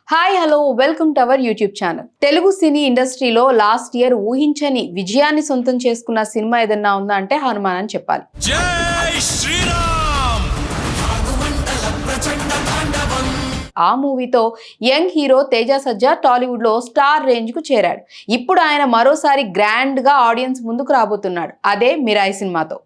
Hi hello welcome to our YouTube channel. Telugu cine ఇండస్ట్రీలో last year ఊహించని విజయాన్ని సొంతం చేసుకున్న సినిమా ఏదన్నా ఉందా అంటే హనుమాన్ అని చెప్పాలి. జై శ్రీరామ్. ఆ మూవీతో యంగ్ హీరో తేజ సజ్జా టాలీవుడ్ లో స్టార్ రేంజ్ కు చేరాడు. ఇప్పుడు ఆయన మరోసారి గ్రాండ్ గా ఆడియన్స్ ముందుకు రాబోతున్నాడు. అదే మిరాయి సినిమాతో.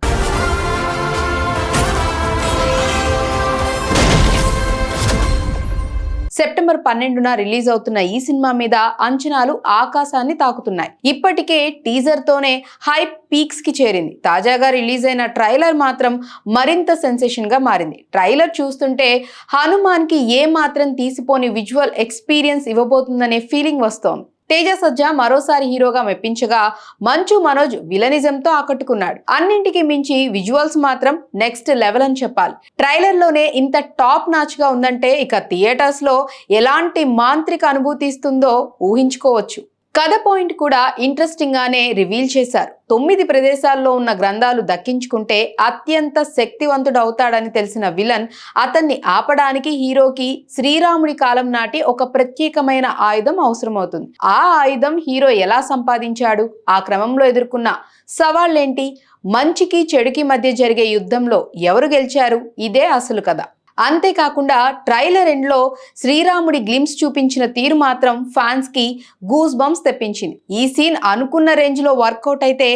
సెప్టెంబర్ 12న రిలీజ్ అవుతున్న ఈ సినిమా మీద అంచనాలు ఆకాశాన్ని తాకుతున్నాయి. ఇప్పటికే టీజర్ తోనే హైప్ పీక్స్ కి చేరింది. తాజాగా రిలీజ్ అయిన ట్రైలర్ మాత్రం మరింత సెన్సేషన్ గా మారింది. ట్రైలర్ చూస్తుంటే హనుమాన్ కి ఏ మాత్రం తీసిపోని విజువల్ ఎక్స్పీరియన్స్ ఇవ్వబోతుందనే ఫీలింగ్ వస్తోంది. తేజ సజ్జా మరోసారి హీరోగా మెప్పించగా మంచు మనోజ్ విలనిజంతో ఆకట్టుకున్నాడు. అన్నింటికి మించి విజువల్స్ మాత్రం నెక్స్ట్ లెవెల్ అని చెప్పాలి. ట్రైలర్ లోనే ఇంత టాప్ నాచ్ గా ఉందంటే ఇక థియేటర్స్ లో ఎలాంటి మాంత్రిక అనుభూతి ఇస్తుందో ఊహించుకోవచ్చు. కథ పాయింట్ కూడా ఇంట్రెస్టింగ్ గానే రివీల్ చేశారు. 9 ప్రదేశాల్లో ఉన్న గ్రంథాలు దక్కించుకుంటే అత్యంత శక్తివంతుడవుతాడని తెలిసిన విలన్ అతన్ని ఆపడానికి హీరోకి శ్రీరాముడి కాలం నాటి ఒక ప్రత్యేకమైన ఆయుధం అవసరమవుతుంది. ఆ ఆయుధం హీరో ఎలా సంపాదించాడు, ఆ క్రమంలో ఎదుర్కొన్న సవాళ్ళేంటి, మంచికి చెడుకి మధ్య జరిగే యుద్ధంలో ఎవరు గెలిచారు, ఇదే అసలు కథ. అంతేకాకుండా ట్రైలర్ ఎండ్లో శ్రీరాముడి గ్లిమ్స్ చూపించిన తీరు మాత్రం ఫ్యాన్స్ కి గూస్ బంప్స్ తెప్పించింది. ఈ సీన్ అనుకున్న రేంజ్ లో వర్కౌట్ అయితే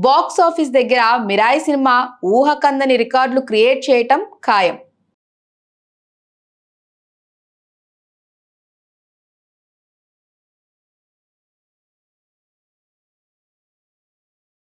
బాక్స్ ఆఫీస్ దగ్గర మిరాయి సినిమా ఊహకందని రికార్డులు క్రియేట్ చేయటం ఖాయం.